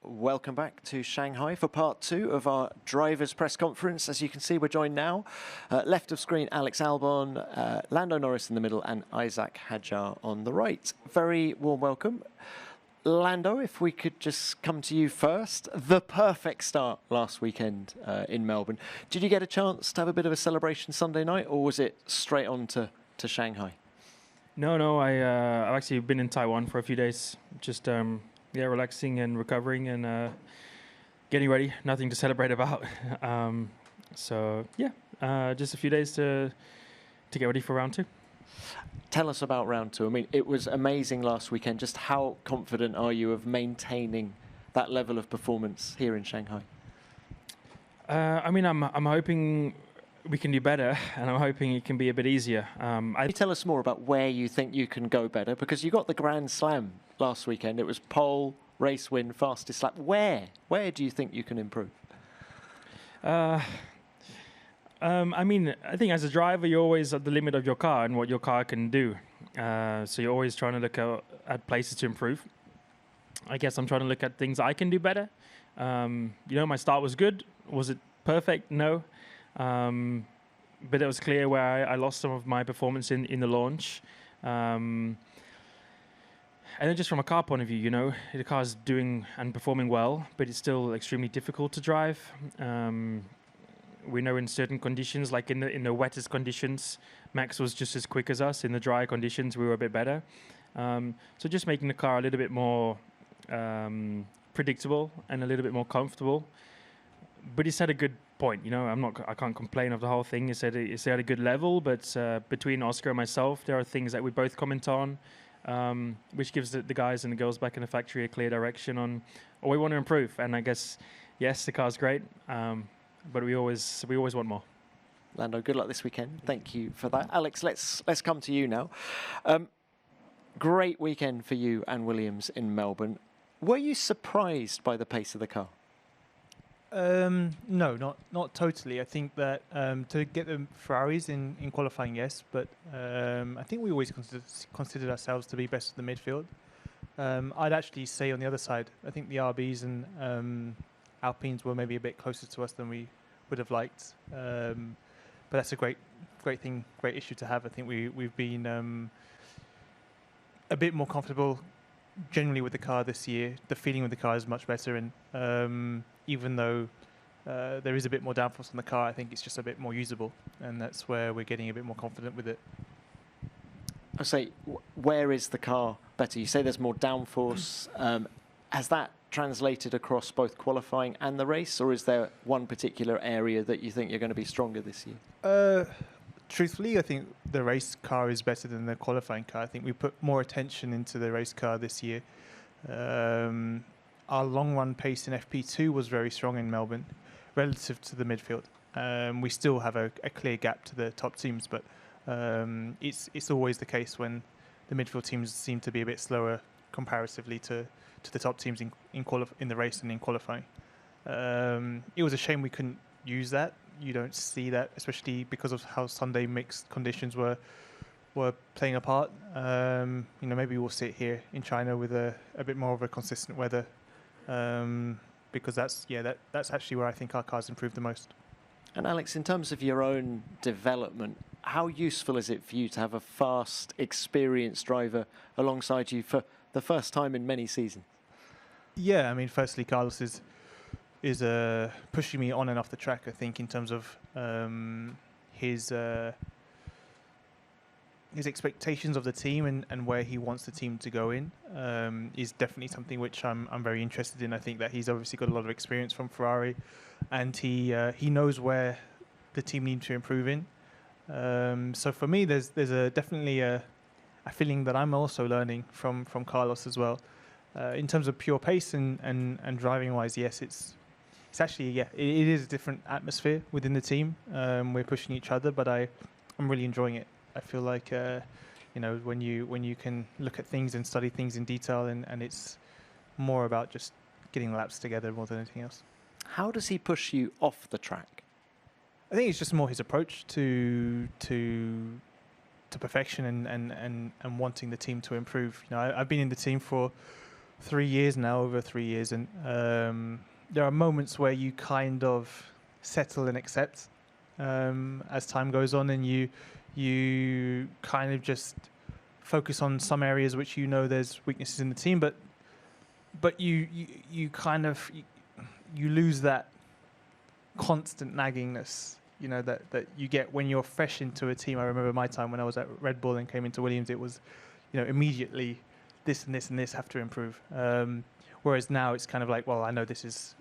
Welcome back to Shanghai for part 2 of our drivers' press conference. As you can see, we're joined now, left of screen, Alex Albon, Lando Norris in the middle, and Isaac Hadjar on the right. Very warm welcome. Lando, if we could just come to you first. The perfect start last weekend in Melbourne. Did you get a chance to have a bit of a celebration Sunday night, or was it straight on to Shanghai? No. I've actually been in Taiwan for a few days, just relaxing and recovering and getting ready. Nothing to celebrate about. Just a few days to get ready for round 2. Tell us about round 2. I mean, it was amazing last weekend. Just how confident are you of maintaining that level of performance here in Shanghai? I'm hoping we can do better, and I'm hoping it can be a bit easier. Can you tell us more about where you think you can go better? Because you got the Grand Slam last weekend. It was pole, race win, fastest lap. Where do you think you can improve? I think as a driver, you're always at the limit of your car and what your car can do. So you're always trying to look at places to improve. I guess I'm trying to look at things I can do better. My start was good. Was it perfect? No. But it was clear where I lost some of my performance in the launch. And then just from a car point of view, the car's doing and performing well, but it's still extremely difficult to drive. We know in certain conditions, like in the wettest conditions, Max was just as quick as us. In the dry conditions, we were a bit better. So just making the car a little bit more predictable and a little bit more comfortable. But he said a good point. I can't complain of the whole thing. He said it's at a good level, but between Oscar and myself, there are things that we both comment on, which gives the guys and the girls back in the factory a clear direction on what we want to improve. And I guess, yes, the car's great, but we always want more. Lando, good luck this weekend. Thank you for that. Alex, let's come to you now. Great weekend for you and Williams in Melbourne. Were you surprised by the pace of the car? No, not totally. I think that to get the Ferraris in qualifying, yes, but I think we always considered ourselves to be best in the midfield. I'd actually say on the other side, I think the RBs and Alpines were maybe a bit closer to us than we would have liked. But that's a great issue to have. I think we've been a bit more comfortable generally with the car this year. The feeling with the car is much better, and even though there is a bit more downforce on the car, I think it's just a bit more usable, and that's where we're getting a bit more confident with it. I say, where is the car better? You say there's more downforce. Has that translated across both qualifying and the race, or is there one particular area that you think you're going to be stronger this year? Truthfully, I think the race car is better than the qualifying car. I think we put more attention into the race car this year. Our long run pace in FP2 was very strong in Melbourne relative to the midfield. We still have a clear gap to the top teams, but it's always the case when the midfield teams seem to be a bit slower comparatively to the top teams in the race and in qualifying. It was a shame we couldn't use that. You don't see that, especially because of how Sunday mixed conditions were playing a part. Maybe we'll sit here in China with a bit more of a consistent weather. Because that's actually where I think our cars improved the most. And Alex, in terms of your own development, how useful is it for you to have a fast, experienced driver alongside you for the first time in many seasons? Yeah, firstly, Carlos is pushing me on and off the track. I think in terms of his expectations of the team and where he wants the team to go in is definitely something which I'm very interested in. I think that he's obviously got a lot of experience from Ferrari, and he knows where the team needs to improve in. So for me, there's definitely a feeling that I'm also learning from Carlos as well. In terms of pure pace and driving wise, yes, it's actually it is a different atmosphere within the team. We're pushing each other, but I'm really enjoying it. I feel like when you can look at things and study things in detail, and it's more about just getting laps together more than anything else. How does he push you off the track? I think it's just more his approach to perfection and wanting the team to improve. I've been in the team for 3 years now, over 3 years, and there are moments where you kind of settle and accept as time goes on, and you kind of just focus on some areas which you know there's weaknesses in the team, but you kind of you lose that constant naggingness, you know, that you get when you're fresh into a team. I remember my time when I was at Red Bull and came into Williams. It was, you know, immediately this and this and this have to improve. Whereas now it's kind of like, well, I know this is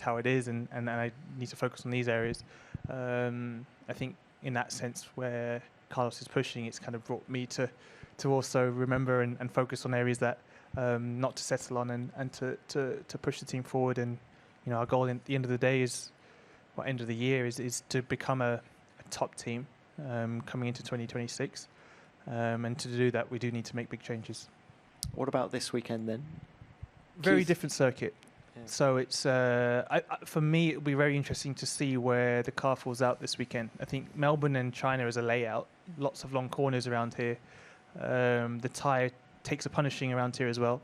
how it is, and I need to focus on these areas. I think in that sense, where Carlos is pushing, it's kind of brought me to also remember and focus on areas that not to settle on, and to push the team forward. And you know, our goal at the end of the day is, well, end of the year is to become a top team coming into 2026. And to do that, we do need to make big changes. What about this weekend then? Very Keith? different circuit. Yeah. So it's for me, it'll be very interesting to see where the car falls out this weekend. I think Melbourne and China as a layout, lots of long corners around here. The tyre takes a punishing around here as well.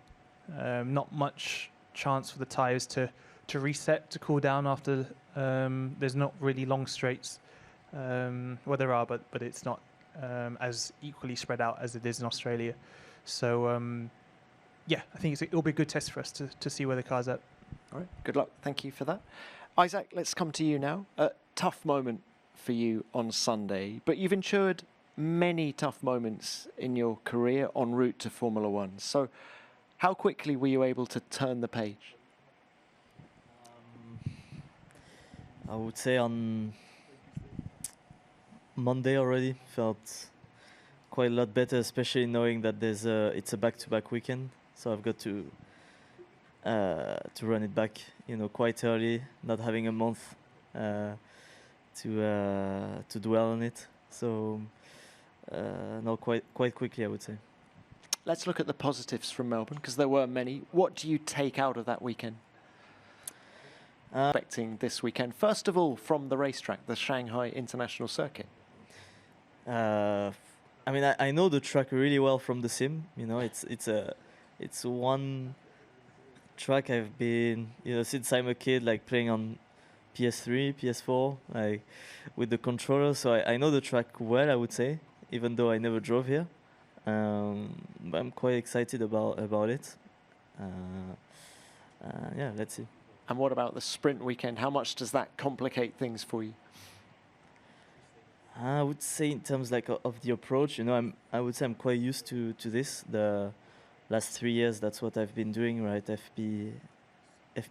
Not much chance for the tyres to reset, to cool down after. There's not really long straights. Well, there are, but it's not as equally spread out as it is in Australia. So yeah, I think it'll be a good test for us to see where the car's at. All right, good luck. Thank you for that. Isaac, let's come to you now. A tough moment for you on Sunday, but you've endured many tough moments in your career en route to Formula One. So how quickly were you able to turn the page? I would say on Monday already felt quite a lot better, especially knowing that it's a back-to-back weekend. So I've got to run it back, you know, quite early, not having a month to dwell on it. So no, quite quickly, I would say. Let's look at the positives from Melbourne, because there were many. What do you take out of that weekend? Expecting this weekend, first of all, from the racetrack, the Shanghai International Circuit. I mean, I know the track really well from the sim. You know, it's one track I've been, you know, since I'm a kid, like playing on PS3, PS4, like with the controller. So I know the track well, I would say, even though I never drove here. But I'm quite excited about it. Yeah, let's see. And what about the sprint weekend? How much does that complicate things for you? I would say in terms like of the approach, you know, I would say I'm quite used to this. The last 3 years, that's what I've been doing, right? FP,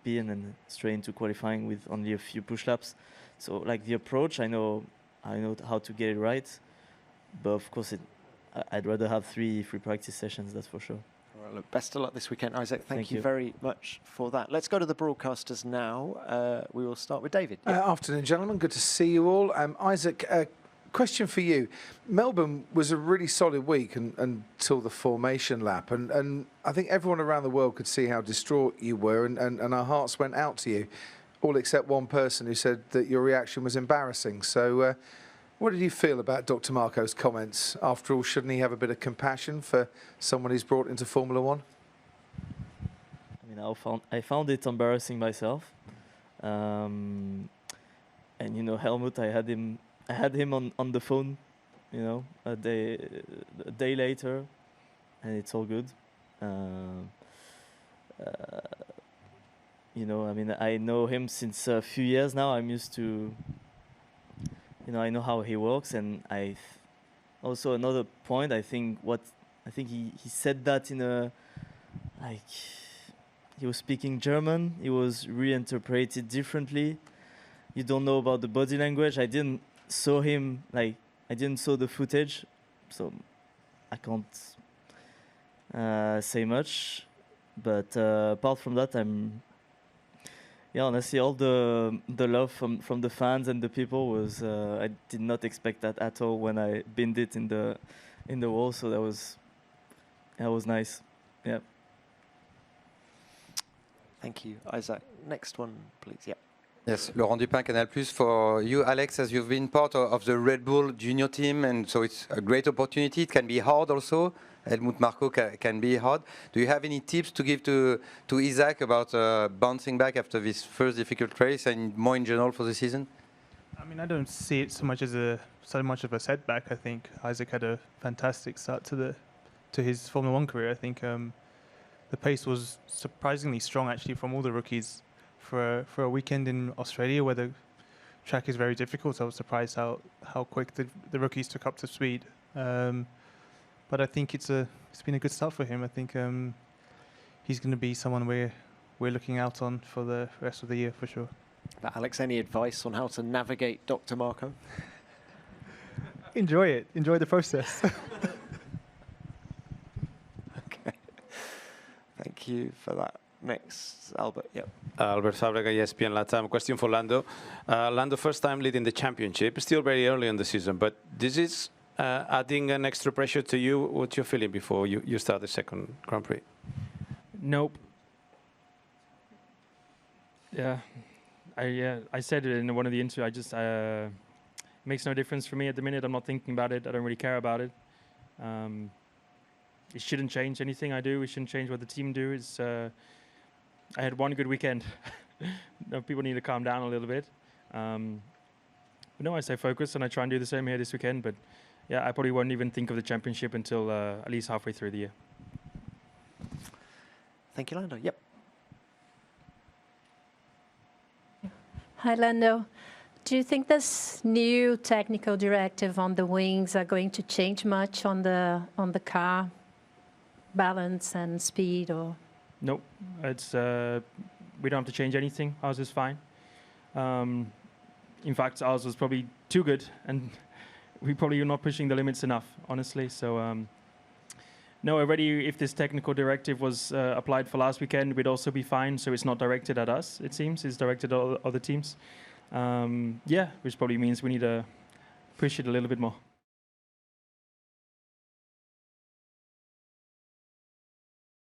and then straight into qualifying with only a few push laps. So like the approach, I know how to get it right. But of course, I'd rather have three practice sessions. That's for sure. All right, look, best of luck this weekend, Isaac. Thank you you. very much for that. Let's go to the broadcasters now. We will start with David. Yeah. Afternoon, gentlemen. Good to see you all. Isaac, question for you. Melbourne was a really solid week until the formation lap, and I think everyone around the world could see how distraught you were, and our hearts went out to you, all except one person who said that your reaction was embarrassing. So what did you feel about Dr. Marco's comments? After all, shouldn't he have a bit of compassion for someone he's brought into Formula One? I mean, I found it embarrassing myself. And you know, Helmut, I had him on the phone, you know, a day later, and it's all good. You know, I mean, I know him since a few years now. I'm used to, you know, I know how he works, and also another point. I think he said that in a, like, he was speaking German. It was reinterpreted differently. You don't know about the body language. I didn't saw the footage, so I can't say much. But apart from that, honestly, all the love from the fans and the people was, I did not expect that at all when I binned it in the wall. So that was nice. Yeah. Thank you, Isaac. Next one, please. Yeah. Yes, Laurent Dupin, Canal+. For you, Alex, as you've been part of the Red Bull junior team, and so it's a great opportunity. It can be hard also. Helmut Marko can be hard. Do you have any tips to give to Isaac about bouncing back after this first difficult race and more in general for the season? I mean, I don't see it so much of a setback. I think Isaac had a fantastic start to his Formula One career. I think the pace was surprisingly strong, actually, from all the rookies for a weekend in Australia where the track is very difficult. I was surprised how quick the rookies took up to speed. But I think it's been a good start for him. I think he's going to be someone we're looking out on for the rest of the year for sure. But Alex, any advice on how to navigate Dr. Marko? Enjoy it. Enjoy the process. Okay. Thank you for that. Next, Albert. Yep. Albert Fábrega, ESPN Latam. Question for Lando. Lando, first time leading the championship. Still very early in the season, but this is adding an extra pressure to you. What's your feeling before you start the second Grand Prix? Nope. Yeah. I said it in one of the interviews. I just it makes no difference for me at the minute. I'm not thinking about it. I don't really care about it. It shouldn't change anything I do. It shouldn't change what the team do. I had one good weekend. No, people need to calm down a little bit. But no, I stay focused and I try and do the same here this weekend. But yeah, I probably won't even think of the championship until at least halfway through the year. Thank you, Lando. Yep. Hi, Lando. Do you think this new technical directive on the wings are going to change much on the car balance and speed? Or Nope. It's we don't have to change anything. Ours is fine. In fact, ours was probably too good, and we probably are not pushing the limits enough, honestly. So no, already if this technical directive was applied for last weekend, we'd also be fine. So it's not directed at us, it seems. It's directed at other teams. Yeah, which probably means we need to push it a little bit more.